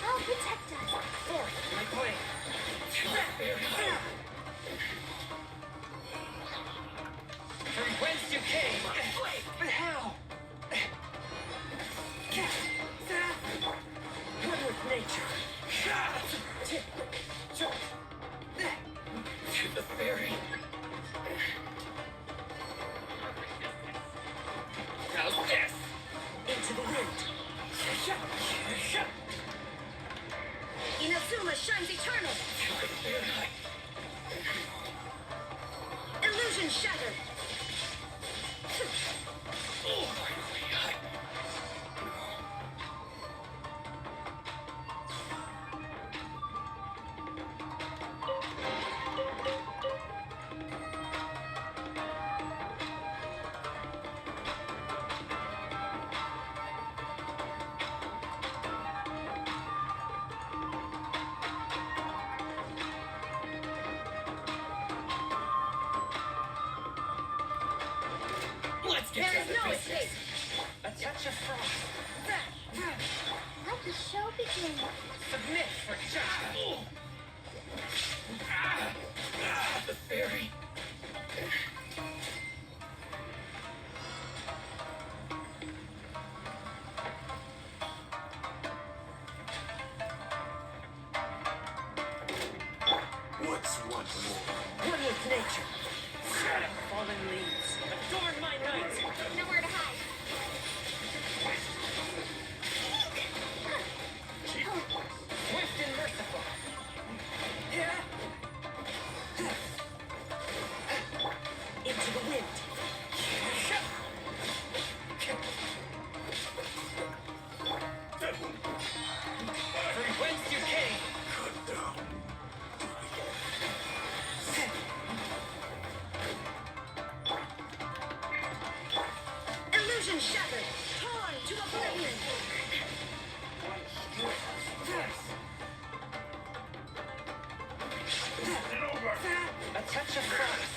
I'll protect us. Forth, my blade. From whence you came. But how? One with nature. To the ferry. How's this? Into the wind. Inazuma shines eternal! Illusion shattered! Let's get There down is to no business. escape! A touch of frost. Let the show begin. Submit for judgment. The ferry. What's one more? One with nature. Fallen leaves. Adorn my night. Nowhere to hide. Swift and merciful. Into the wind. shattered, torn to oblivion. A touch of frost.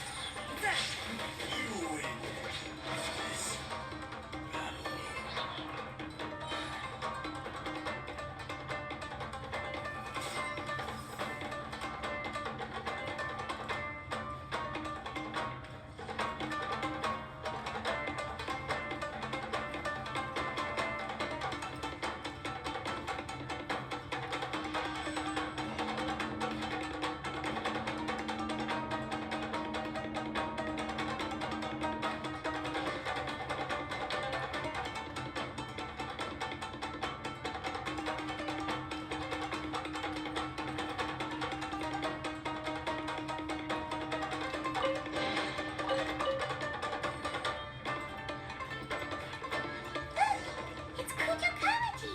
It's Kujo Kamaji!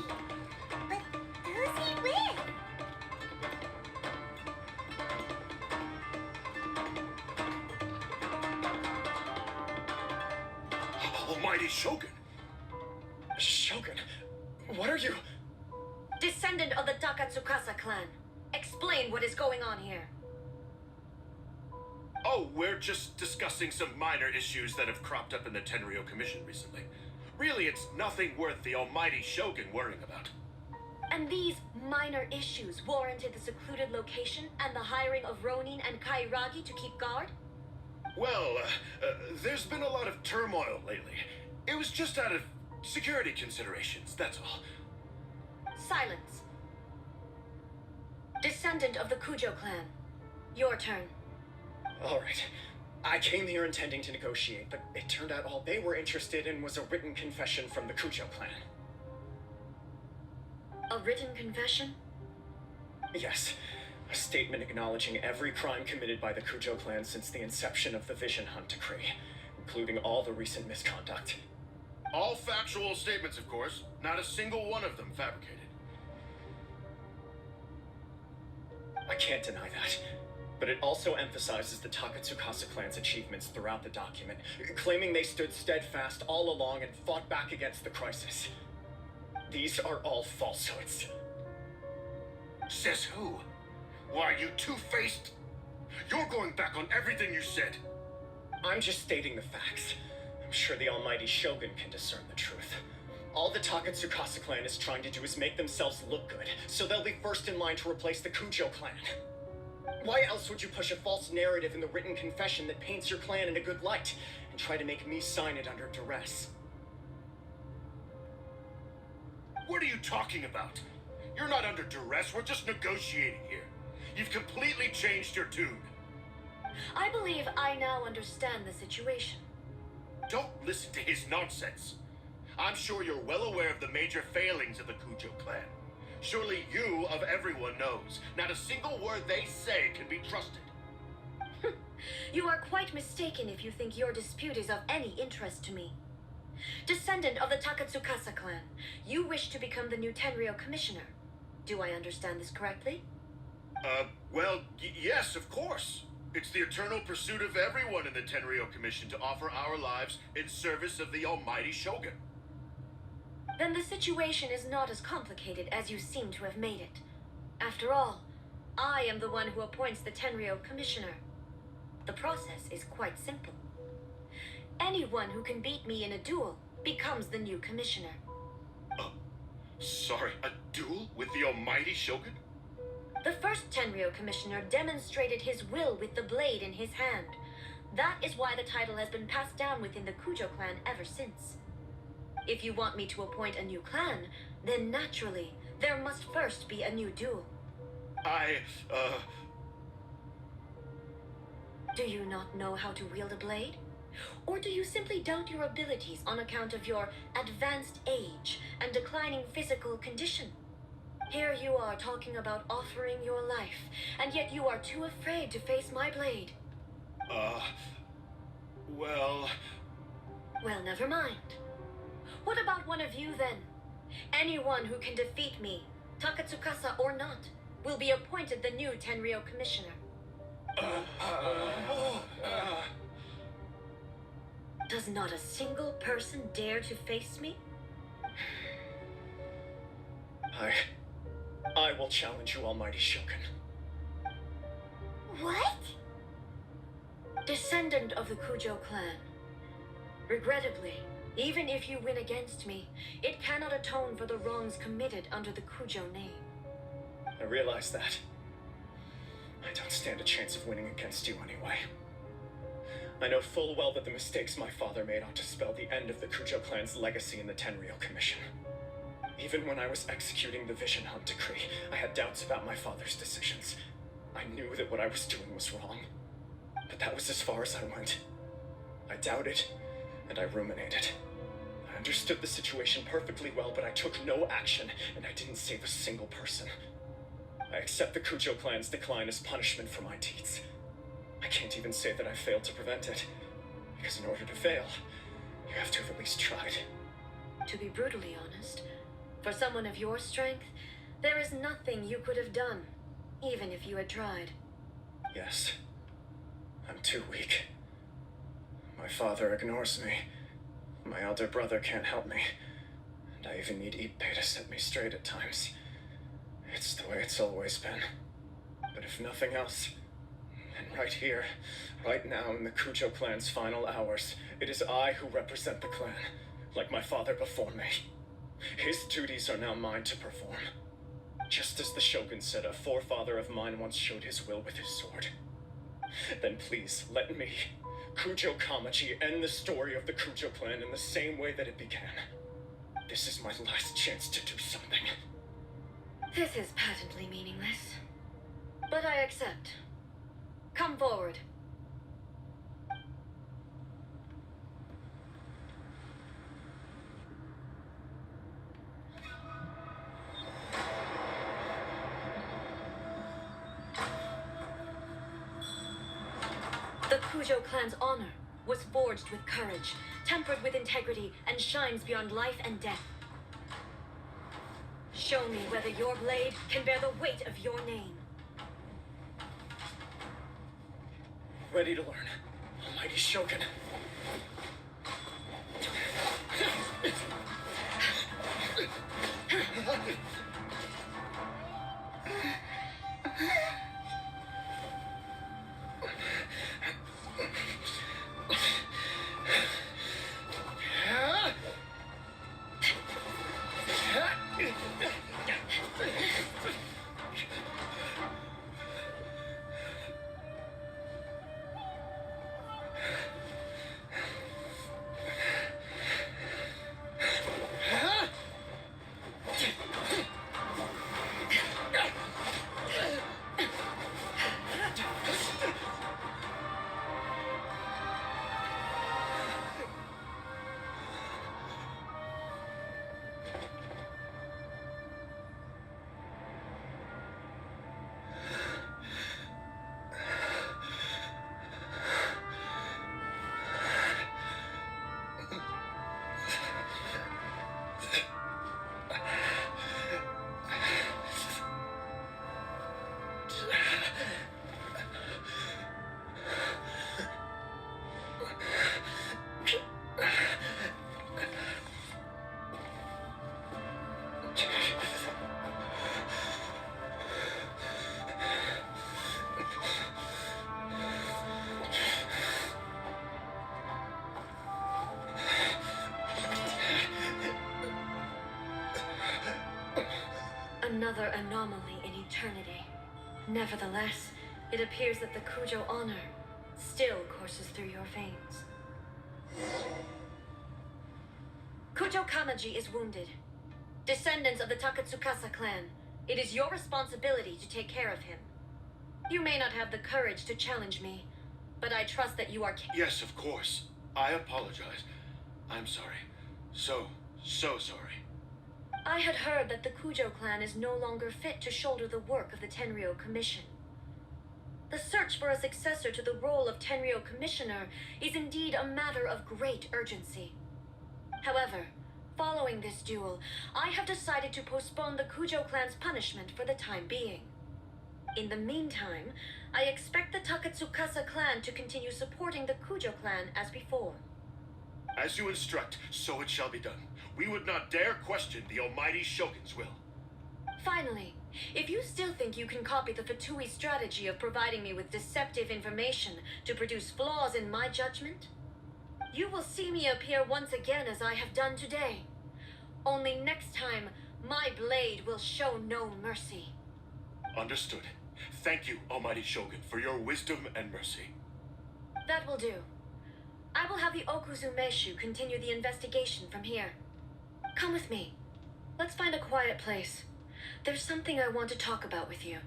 But who's he with? Almighty Shogun! Shogun, what are you? Descendant of the Takatsukasa clan. Explain what is going on here. Oh, we're just discussing some minor issues that have cropped up in the Tenryo Commission recently. Really, it's nothing worth the almighty Shogun worrying about. And these minor issues warranted the secluded location and the hiring of Ronin and Kairagi to keep guard? Well, there's been a lot of turmoil lately. It was just out of security considerations, that's all. Silence. Descendant of the Kujo clan. Your turn. All right. I came here intending to negotiate, but it turned out all they were interested in was a written confession from the Kujo clan. A written confession? Yes. A statement acknowledging every crime committed by the Kujo clan since the inception of the Vision Hunt Decree, including all the recent misconduct. All factual statements, of course. Not a single one of them fabricated. I can't deny that. But it also emphasizes the Takatsukasa clan's achievements throughout the document, claiming they stood steadfast all along and fought back against the crisis. These are all falsehoods. Says who? Why, you two-faced? You're going back on everything you said. I'm just stating the facts. I'm sure the almighty Shogun can discern the truth. All the Takatsukasa clan is trying to do is make themselves look good, so they'll be first in line to replace the Kujo clan. Why else would you push a false narrative in the written confession that paints your clan in a good light, and try to make me sign it under duress? What are you talking about? You're not under duress, we're just negotiating here. You've completely changed your tune. I believe I now understand the situation. Don't listen to his nonsense. I'm sure you're well aware of the major failings of the Kujo clan. Surely you, of everyone, knows. Not a single word they say can be trusted. You are quite mistaken if you think your dispute is of any interest to me. Descendant of the Takatsukasa clan, you wish to become the new Tenryo commissioner. Do I understand this correctly? Well, yes, of course. It's the eternal pursuit of everyone in the Tenryo Commission to offer our lives in service of the almighty Shogun. Then the situation is not as complicated as you seem to have made it. After all, I am the one who appoints the Tenryo commissioner. The process is quite simple. Anyone who can beat me in a duel becomes the new commissioner. Sorry, a duel with the almighty Shogun? The first Tenryo commissioner demonstrated his will with the blade in his hand. That is why the title has been passed down within the Kujo clan ever since. If you want me to appoint a new clan, then naturally, there must first be a new duel. Do you not know how to wield a blade? Or do you simply doubt your abilities on account of your advanced age and declining physical condition? Here you are talking about offering your life, and yet you are too afraid to face my blade. Well... Well, never mind. What about one of you, then? Anyone who can defeat me, Takatsukasa or not, will be appointed the new Tenryo commissioner. Does not a single person dare to face me? I will challenge you, Almighty Shogun. What? Descendant of the Kujo clan. Regrettably, even if you win against me, it cannot atone for the wrongs committed under the Kujo name. I realize that. I don't stand a chance of winning against you anyway. I know full well that the mistakes my father made ought to spell the end of the Kujo clan's legacy in the Tenryou Commission. Even when I was executing the Vision Hunt decree, I had doubts about my father's decisions. I knew that what I was doing was wrong. But that was as far as I went. I doubted, and I ruminated. I understood the situation perfectly well, but I took no action, and I didn't save a single person. I accept the Kujo clan's decline as punishment for my deeds. I can't even say that I failed to prevent it, because in order to fail, you have to have at least tried. To be brutally honest, for someone of your strength, there is nothing you could have done, even if you had tried. Yes. I'm too weak. My father ignores me. My elder brother can't help me. And I even need Ippei to set me straight at times. It's the way it's always been. But if nothing else, and right here, right now in the Kujo clan's final hours, it is I who represent the clan, like my father before me. His duties are now mine to perform. Just as the Shogun said a forefather of mine once showed his will with his sword. Then please, let me, Kujo Kamaji, end the story of the Kujo clan in the same way that it began. This is my last chance to do something. This is patently meaningless. But I accept. Come forward. The Kujo clan's honor was forged with courage, tempered with integrity, and shines beyond life and death. Show me whether your blade can bear the weight of your name. Ready to learn, Almighty Shogun. Another anomaly in eternity. Nevertheless, it appears that the Kujo honor still courses through your veins. Kujo Kamaji is wounded. Descendants of the Takatsukasa clan, it is your responsibility to take care of him. You may not have the courage to challenge me, but I trust that you are Yes, of course. I apologize. I'm sorry. So sorry. I had heard that the Kujo clan is no longer fit to shoulder the work of the Tenryou Commission. The search for a successor to the role of Tenryou Commissioner is indeed a matter of great urgency. However, following this duel, I have decided to postpone the Kujo clan's punishment for the time being. In the meantime, I expect the Takatsukasa clan to continue supporting the Kujo clan as before. As you instruct, so it shall be done. We would not dare question the almighty Shogun's will. Finally, if you still think you can copy the Fatui strategy of providing me with deceptive information to produce flaws in my judgment, you will see me appear once again as I have done today. Only next time, my blade will show no mercy. Understood. Thank you, almighty Shogun, for your wisdom and mercy. That will do. I will have the Okuzumeshu continue the investigation from here. Come with me. Let's find a quiet place. There's something I want to talk about with you.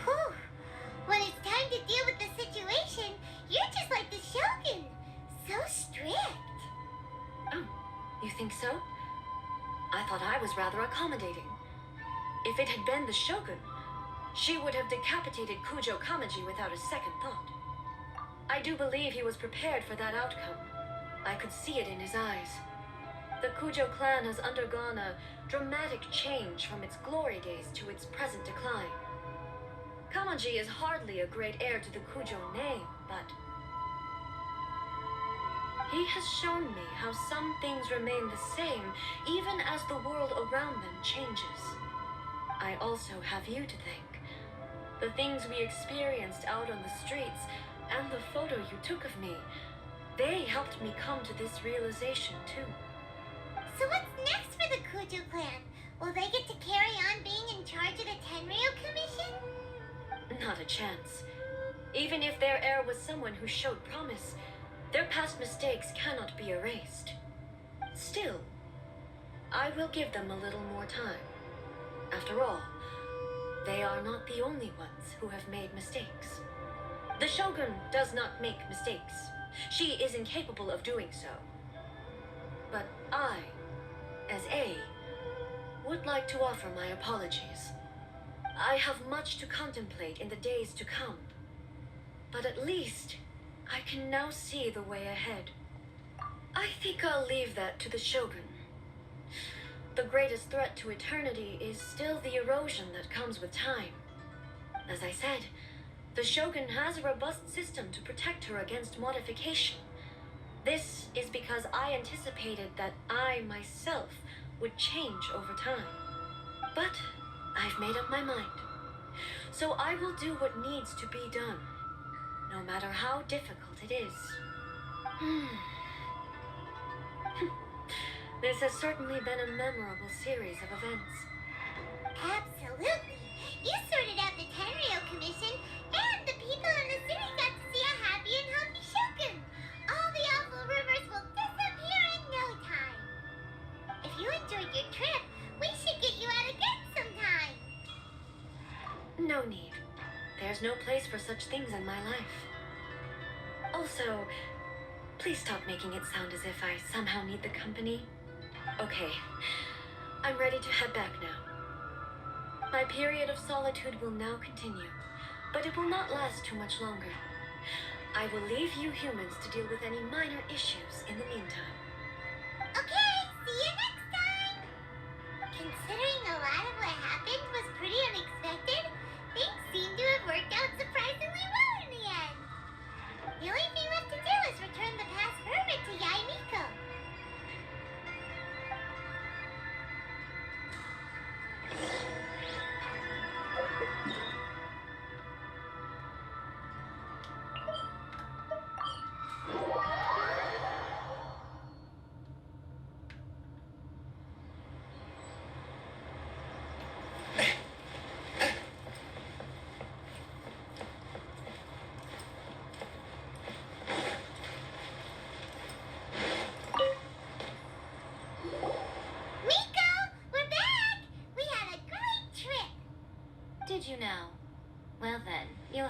Whew. When it's time to deal with the situation, you're just like the Shogun. So strict. Oh, you think so? I thought I was rather accommodating. If it had been the Shogun, she would have decapitated Kujo Kamaji without a second thought. I do believe he was prepared for that outcome. I could see it in his eyes. The Kujo clan has undergone a dramatic change from its glory days to its present decline. Kamaji is hardly a great heir to the Kujo name, but he has shown me how some things remain the same even as the world around them changes. I also have you to thank. The things we experienced out on the streets and the photo you took of me, they helped me come to this realization too. So what's next for the Kujo clan? Will they get to carry on being in charge of the Tenryo Commission? Not a chance. Even if their heir was someone who showed promise, their past mistakes cannot be erased. Still, I will give them a little more time. After all, they are not the only ones who have made mistakes. The Shogun does not make mistakes. She is incapable of doing so. But I, as A, would like to offer my apologies. I have much to contemplate in the days to come. But at least, I can now see the way ahead. I think I'll leave that to the Shogun. The greatest threat to eternity is still the erosion that comes with time. As I said, the Shogun has a robust system to protect her against modification. This is because I anticipated that I myself would change over time. But I've made up my mind. So I will do what needs to be done, no matter how difficult it is. This has certainly been a memorable series of events. Absolutely. You sorted out the Tenryo Commission, and the people in the city got to see a happy and healthy Shogun. All the awful rumors will disappear in no time. If you enjoyed your trip, we should get you out again sometime. No need. There's no place for such things in my life. Also, please stop making it sound as if I somehow need the company. Okay, I'm ready to head back now. My period of solitude will now continue, but it will not last too much longer. I will leave you humans to deal with any minor issues in the meantime. Okay, see you next time. Considering a lot of what happened was pretty unexpected, things seem to have worked out surprisingly well in the end. The only thing left to do is return the past hermit to Yaimiko.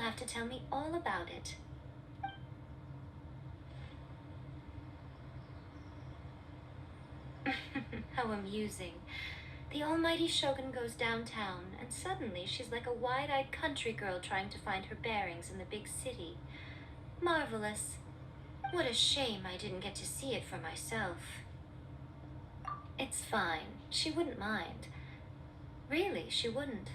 have to tell me all about it. How amusing. The almighty Shogun goes downtown, and suddenly she's like a wide-eyed country girl trying to find her bearings in the big city. Marvelous. What a shame I didn't get to see it for myself. It's fine. She wouldn't mind. Really, she wouldn't.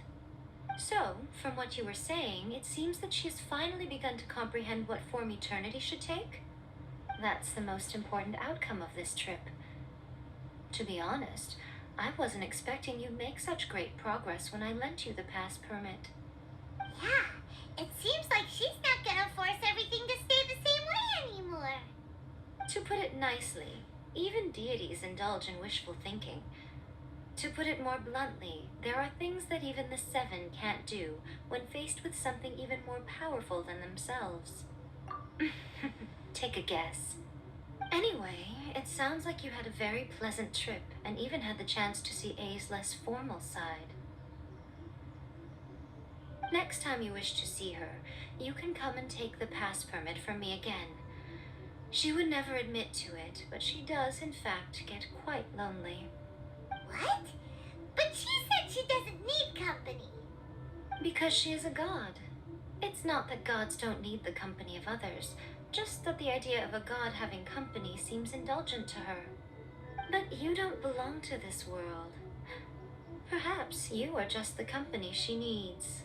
So, from what you were saying, it seems that she has finally begun to comprehend what form eternity should take? That's the most important outcome of this trip. To be honest, I wasn't expecting you'd make such great progress when I lent you the pass permit. Yeah, it seems like she's not gonna force everything to stay the same way anymore. To put it nicely, even deities indulge in wishful thinking. To put it more bluntly, there are things that even the Seven can't do when faced with something even more powerful than themselves. Take a guess. Anyway, it sounds like you had a very pleasant trip and even had the chance to see A's less formal side. Next time you wish to see her, you can come and take the pass permit from me again. She would never admit to it, but she does in fact get quite lonely. What? But she said she doesn't need company. Because she is a god. It's not that gods don't need the company of others, just that the idea of a god having company seems indulgent to her. But you don't belong to this world. Perhaps you are just the company she needs.